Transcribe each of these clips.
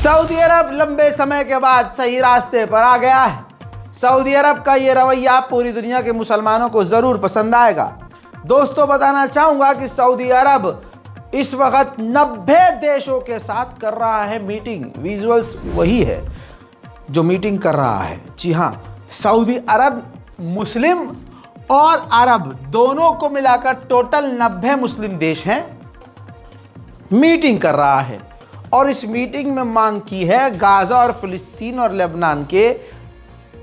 Saudi अरब लंबे समय के बाद सही रास्ते पर आ गया है। सऊदी अरब का ये रवैया पूरी दुनिया के मुसलमानों को ज़रूर पसंद आएगा। दोस्तों, बताना चाहूँगा कि सऊदी अरब इस वक्त 90 देशों के साथ कर रहा है मीटिंग। विजुअल्स वही है जो मीटिंग कर रहा है। जी हाँ, सऊदी अरब मुस्लिम और अरब दोनों को मिलाकर टोटल 90 मुस्लिम देश हैं, मीटिंग कर रहा है। और इस मीटिंग में मांग की है गाज़ा और फ़िलिस्तीन और लेबनान के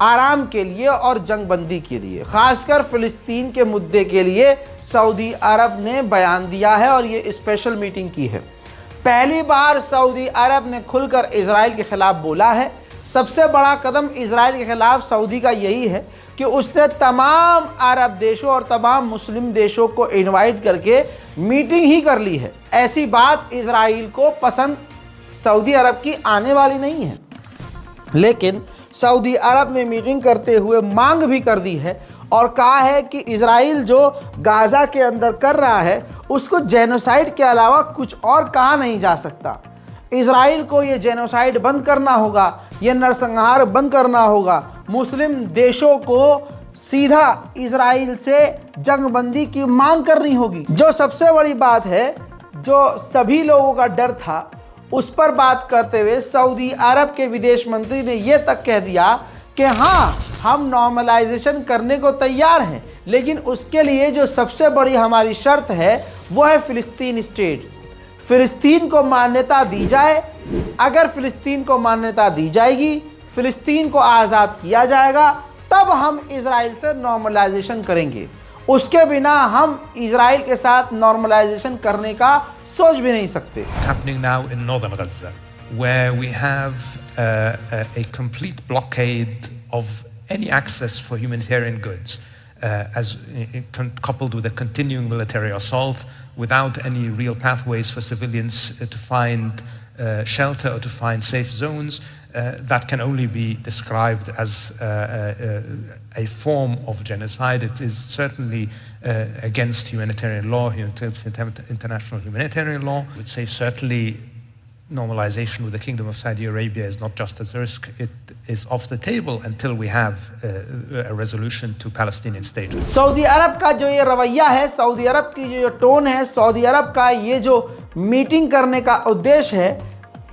आराम के लिए और जंगबंदी के लिए। ख़ासकर फ़िलिस्तीन के मुद्दे के लिए सऊदी अरब ने बयान दिया है और ये स्पेशल मीटिंग की है। पहली बार सऊदी अरब ने खुलकर इजराइल के ख़िलाफ़ बोला है। सबसे बड़ा कदम इजराइल के ख़िलाफ़ सऊदी का यही है कि उसने तमाम अरब देशों और तमाम मुस्लिम देशों को इनवाइट करके मीटिंग ही कर ली है। ऐसी बात इजराइल को पसंद सऊदी अरब की आने वाली नहीं है, लेकिन सऊदी अरब ने मीटिंग करते हुए मांग भी कर दी है और कहा है कि इजराइल जो गाज़ा के अंदर कर रहा है उसको जेनोसाइड के अलावा कुछ और कहा नहीं जा सकता। इजराइल को ये जेनोसाइड बंद करना होगा, ये नरसंहार बंद करना होगा। मुस्लिम देशों को सीधा इजराइल से जंगबंदी की मांग करनी होगी। जो सबसे बड़ी बात है, जो सभी लोगों का डर था, उस पर बात करते हुए सऊदी अरब के विदेश मंत्री ने यह तक कह दिया कि हाँ, हम नॉर्मलाइजेशन करने को तैयार हैं, लेकिन उसके लिए जो सबसे बड़ी हमारी शर्त है वो है फ़िलिस्तीन स्टेट। फ़िलिस्तीन को मान्यता दी जाए। अगर फ़िलिस्तीन को मान्यता दी जाएगी, फ़िलिस्तीन को आज़ाद किया जाएगा, तब हम इजराइल से नॉर्मलाइजेशन करेंगे। उसके बिना हम इजराइल के साथ नॉर्मलाइजेशन करने का सोच भी नहीं सकते। Happening now in northern Gaza, where we have a complete blockade of any access for humanitarian goods, coupled with a continuing military assault, without any real pathways for civilians to find shelter or to find safe zones. That can only be described as a form of genocide. It is certainly against humanitarian law, international humanitarian law. I would say certainly normalization with the Kingdom of Saudi Arabia is not just as a risk, it is off the table until we have a resolution to Palestinian state. सऊदी अरब का जो ये रवैया है, Saudi अरब की जो tone है, सऊदी अरब का ये जो मीटिंग करने का उद्देश्य है,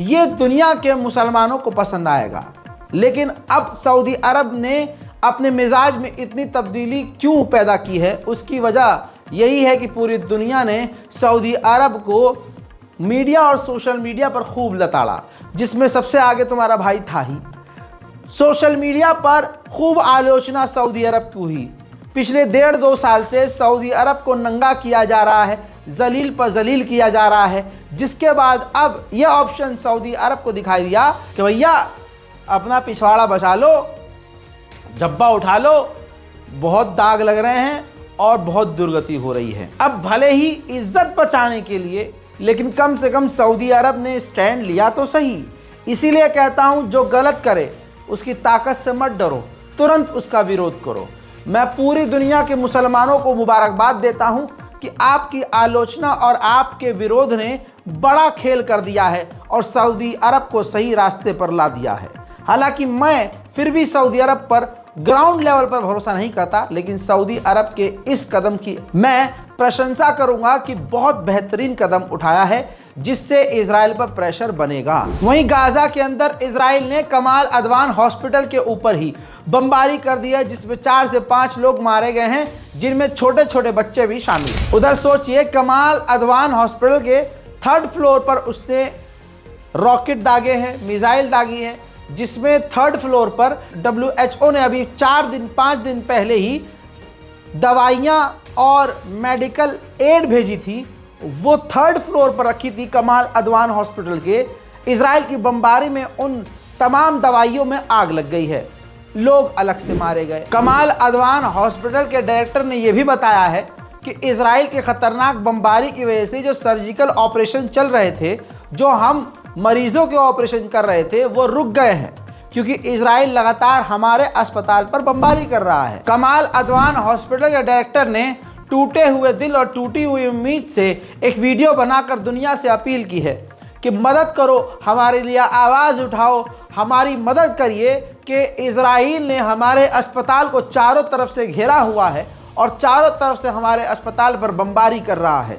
ये दुनिया के मुसलमानों को पसंद आएगा। लेकिन अब सऊदी अरब ने अपने मिजाज में इतनी तब्दीली क्यों पैदा की है, उसकी वजह यही है कि पूरी दुनिया ने सऊदी अरब को मीडिया और सोशल मीडिया पर खूब लताड़ा, जिसमें सबसे आगे तुम्हारा भाई था ही। सोशल मीडिया पर खूब आलोचना सऊदी अरब की हुई। पिछले 1.5-2 साल से सऊदी अरब को नंगा किया जा रहा है, जलील पर जलील किया जा रहा है, जिसके बाद अब यह ऑप्शन सऊदी अरब को दिखाई दिया कि भैया अपना पिछवाड़ा बचा लो, जब्बा उठा लो, बहुत दाग लग रहे हैं और बहुत दुर्गति हो रही है। अब भले ही इज्जत बचाने के लिए, लेकिन कम से कम सऊदी अरब ने स्टैंड लिया तो सही। इसीलिए कहता हूं, जो गलत करे उसकी ताकत से मत डरो, तुरंत उसका विरोध करो। मैं पूरी दुनिया के मुसलमानों को मुबारकबाद देता हूं कि आपकी आलोचना और आपके विरोध ने बड़ा खेल कर दिया है और सऊदी अरब को सही रास्ते पर ला दिया है। हालांकि मैं फिर भी सऊदी अरब पर ग्राउंड लेवल पर भरोसा नहीं करता, लेकिन सऊदी अरब के इस कदम की मैं प्रशंसा करूंगा कि बहुत बेहतरीन कदम उठाया है, जिससे इजराइल पर प्रेशर बनेगा। वहीं गाज़ा के अंदर इजराइल ने कमाल अदवान हॉस्पिटल के ऊपर ही बमबारी कर दी है, जिसमें 4 से 5 लोग मारे गए हैं, जिनमें छोटे छोटे बच्चे भी शामिल। उधर सोचिए, कमाल अदवान हॉस्पिटल के 3rd फ्लोर पर उसने रॉकेट दागे हैं, मिसाइल दागी है, जिसमें 3rd फ्लोर पर WHO ने अभी 5 दिन पहले ही दवाइयाँ और मेडिकल एड भेजी थी, वो 3rd फ्लोर पर रखी थी कमाल अदवान हॉस्पिटल के। इजराइल की बमबारी में उन तमाम दवाइयों में आग लग गई है, लोग अलग से मारे गए। कमाल अदवान हॉस्पिटल के डायरेक्टर ने यह भी बताया है कि इजराइल के खतरनाक बमबारी की वजह से जो सर्जिकल ऑपरेशन चल रहे थे, जो हम मरीजों के ऑपरेशन कर रहे थे, वो रुक गए हैं, क्योंकि इजराइल लगातार हमारे अस्पताल पर बमबारी कर रहा है। कमाल अदवान हॉस्पिटल के डायरेक्टर ने टूटे हुए दिल और टूटी हुई उम्मीद से एक वीडियो बनाकर दुनिया से अपील की है कि मदद करो, हमारे लिए आवाज़ उठाओ, हमारी मदद करिए कि इजराइल ने हमारे अस्पताल को चारों तरफ से घेरा हुआ है और चारों तरफ से हमारे अस्पताल पर बमबारी कर रहा है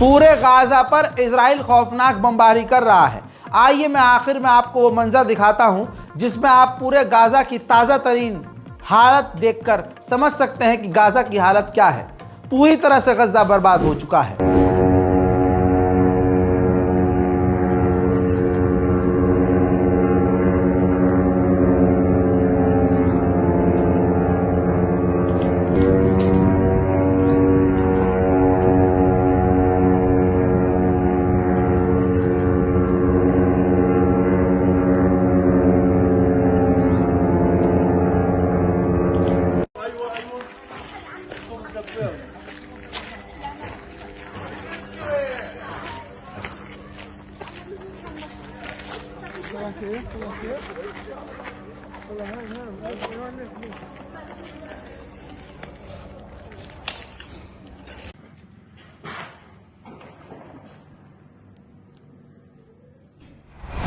पूरे गाजा पर इजराइल खौफनाक बमबारी कर रहा है। आइए मैं आखिर में आपको वो मंजर दिखाता हूं जिसमें आप पूरे गाजा की ताज़ा तरीन हालत देखकर समझ सकते हैं कि गाजा की हालत क्या है। पूरी तरह से गजा बर्बाद हो चुका है।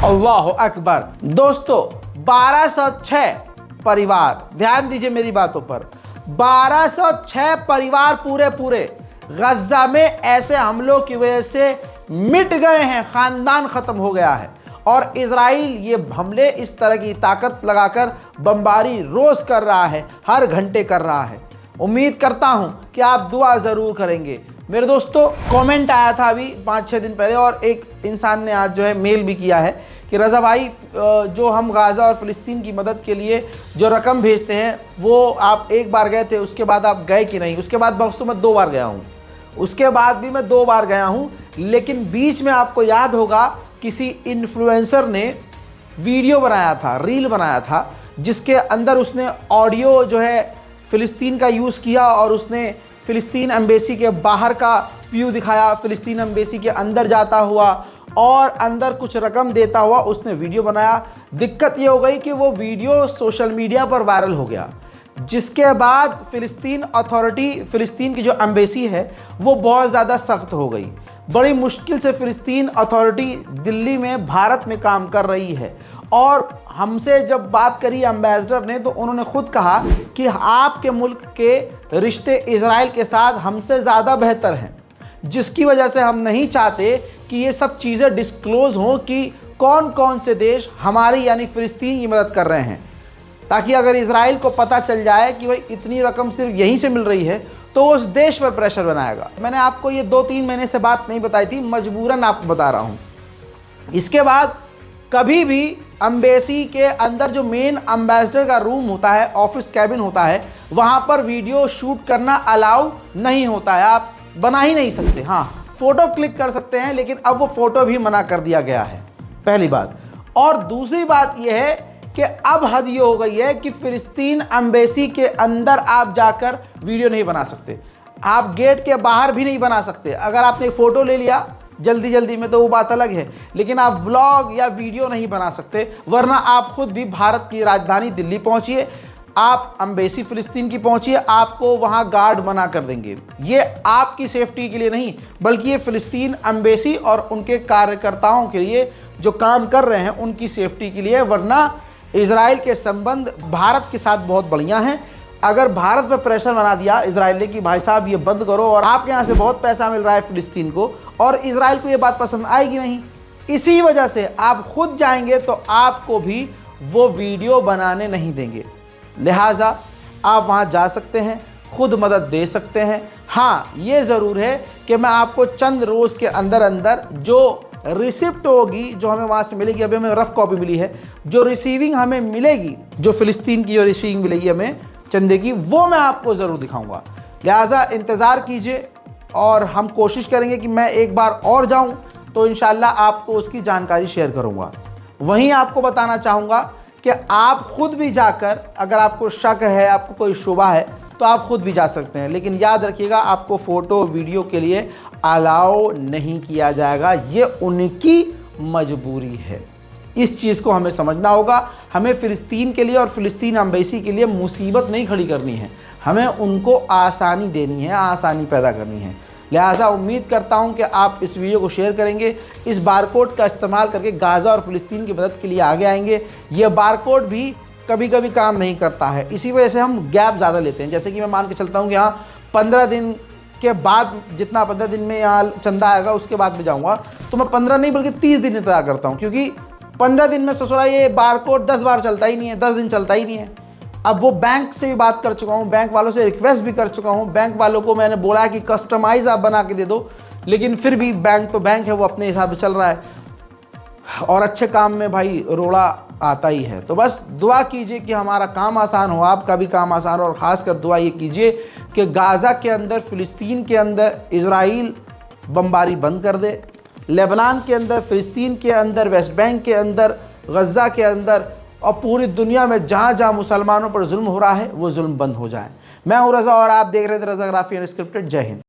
अल्लाह अकबर। दोस्तों 1206 परिवार, ध्यान दीजिए मेरी बातों पर, 1206 परिवार पूरे गजा में ऐसे हमलों की वजह से मिट गए हैं, ख़ानदान ख़त्म हो गया है। और इजराइल ये हमले इस तरह की ताकत लगाकर बमबारी रोज़ कर रहा है, हर घंटे कर रहा है। उम्मीद करता हूँ कि आप दुआ ज़रूर करेंगे। मेरे दोस्तों कमेंट आया था अभी 5-6 दिन पहले और एक इंसान ने आज जो है मेल भी किया है कि रज़ा भाई जो हम गाज़ा और फ़िलिस्तीन की मदद के लिए जो रकम भेजते हैं वो आप एक बार गए थे, उसके बाद आप गए कि नहीं। उसके बाद दोस्तों मैं 2 बार गया हूँ, उसके बाद भी मैं 2 बार गया हूँ। लेकिन बीच में आपको याद होगा किसी इन्फ्लुएंसर ने वीडियो बनाया था, रील बनाया था, जिसके अंदर उसने ऑडियो जो है फ़िलिस्तीन का यूज़ किया और उसने फ़िलिस्तीन एम्बेसी के बाहर का व्यू दिखाया, फ़िलिस्तीन एम्बेसी के अंदर जाता हुआ और अंदर कुछ रकम देता हुआ उसने वीडियो बनाया। दिक्कत ये हो गई कि वो वीडियो सोशल मीडिया पर वायरल हो गया, जिसके बाद फ़िलिस्तीन अथॉरिटी, फ़िलिस्तीन की जो एम्बेसी है वो बहुत ज़्यादा सख्त हो गई। बड़ी मुश्किल से फ़िलिस्तीन अथॉरिटी दिल्ली में भारत में काम कर रही है। और हमसे जब बात करी एम्बेसडर ने तो उन्होंने ख़ुद कहा कि आपके मुल्क के रिश्ते इजराइल के साथ हमसे ज़्यादा बेहतर हैं, जिसकी वजह से हम नहीं चाहते कि ये सब चीज़ें डिस्क्लोज़ हों कि कौन कौन से देश हमारी यानी फ़िलिस्तीन की मदद कर रहे हैं, ताकि अगर इजराइल को पता चल जाए कि भाई इतनी रकम सिर्फ यहीं से मिल रही है तो वो उस देश पर प्रेशर बनाएगा। मैंने आपको ये 2-3 महीने से बात नहीं बताई थी, मजबूरन आपको बता रहा हूँ। इसके बाद कभी भी एम्बेसी के अंदर जो मेन एम्बेसडर का रूम होता है, ऑफिस कैबिन होता है, वहाँ पर वीडियो शूट करना अलाउ नहीं होता है, आप बना ही नहीं सकते। हाँ, फ़ोटो क्लिक कर सकते हैं, लेकिन अब वो फ़ोटो भी मना कर दिया गया है, पहली बात। और दूसरी बात यह है कि अब हद ये हो गई है कि फ़िलिस्तीन एम्बेसी के अंदर आप जाकर वीडियो नहीं बना सकते, आप गेट के बाहर भी नहीं बना सकते। अगर आपने एक फ़ोटो ले लिया जल्दी में तो वो बात अलग है, लेकिन आप व्लॉग या वीडियो नहीं बना सकते, वरना आप खुद भी भारत की राजधानी दिल्ली पहुंचिए, आप एम्बेसी फ़िलिस्तीन की पहुंचिए, आपको वहां गार्ड मना कर देंगे। ये आपकी सेफ्टी के लिए नहीं, बल्कि ये फ़िलिस्तीन एम्बेसी और उनके कार्यकर्ताओं के लिए जो काम कर रहे हैं उनकी सेफ्टी के लिए। वरना इजराइल के संबंध भारत के साथ बहुत बढ़िया हैं। अगर भारत पर प्रेशर बना दिया इजराइल ने कि भाई साहब ये बंद करो, और आपके यहाँ से बहुत पैसा मिल रहा है फ़िलिस्तीन को, और इजराइल को ये बात पसंद आएगी नहीं, इसी वजह से आप खुद जाएंगे तो आपको भी वो वीडियो बनाने नहीं देंगे। लिहाजा आप वहाँ जा सकते हैं, खुद मदद दे सकते हैं। हाँ, ये ज़रूर है कि मैं आपको चंद रोज़ के अंदर जो रिसिप्ट होगी जो हमें वहाँ से मिलेगी, अभी हमें रफ़ कॉपी मिली है, जो रिसीविंग हमें मिलेगी, जो फ़िलिस्तीन की जो रिसीविंग मिलेगी हमें चंदे की, वो मैं आपको ज़रूर दिखाऊंगा। लिहाजा इंतज़ार कीजिए और हम कोशिश करेंगे कि मैं एक बार और जाऊं तो इंशाल्लाह आपको उसकी जानकारी शेयर करूंगा। वहीं आपको बताना चाहूँगा कि आप खुद भी जाकर, अगर आपको शक है, आपको कोई शुबा है, तो आप खुद भी जा सकते हैं, लेकिन याद रखिएगा आपको फ़ोटो वीडियो के लिए अलाउ नहीं किया जाएगा। ये उनकी मजबूरी है, इस चीज़ को हमें समझना होगा। हमें फ़िलिस्तीन के लिए और फ़िलिस्तीन एम्बेसी के लिए मुसीबत नहीं खड़ी करनी है, हमें उनको आसानी देनी है, आसानी पैदा करनी है। लिहाजा उम्मीद करता हूं कि आप इस वीडियो को शेयर करेंगे, इस बारकोड का इस्तेमाल करके गाज़ा और फ़िलिस्तीन की मदद के लिए आगे आएंगे। ये बारकोड भी कभी कभी काम नहीं करता है, इसी वजह से हम गैप ज़्यादा लेते हैं। जैसे कि मैं मान के चलता हूं कि हाँ 15 दिन के बाद, जितना 15 दिन में यहाँ चंदा आएगा उसके बाद में जाऊँगा, तो मैं 15 नहीं बल्कि 30 दिन इंतजार करता हूँ, क्योंकि 15 दिन में ससुरा ये बारकोड 10 बार चलता ही नहीं है, 10 दिन चलता ही नहीं है। अब वो बैंक से भी बात कर चुका हूँ, बैंक वालों से रिक्वेस्ट भी कर चुका हूँ, बैंक वालों को मैंने बोला है कि कस्टमाइज़ आप बना के दे दो, लेकिन फिर भी बैंक तो बैंक है, वो अपने हिसाब से चल रहा है। और अच्छे काम में भाई रोड़ा आता ही है। तो बस दुआ कीजिए कि हमारा काम आसान हो, आपका भी काम आसान हो, और ख़ासकर दुआ ये कीजिए कि गाज़ा के अंदर, फ़िलिस्तीन के अंदर इजराइल बमबारी बंद कर दे, लेबनान के अंदर, फ़िलिस्तीन के अंदर, वेस्ट बैंक के अंदर, गज़ा के अंदर और पूरी दुनिया में जहाँ जहाँ मुसलमानों पर जुल्म हो रहा है वो जुल्म बंद हो जाए। मैं हूँ रज़ा और आप देख रहे थे रज़ा ग्राफी अनस्क्रिप्टेड। जय हिंद।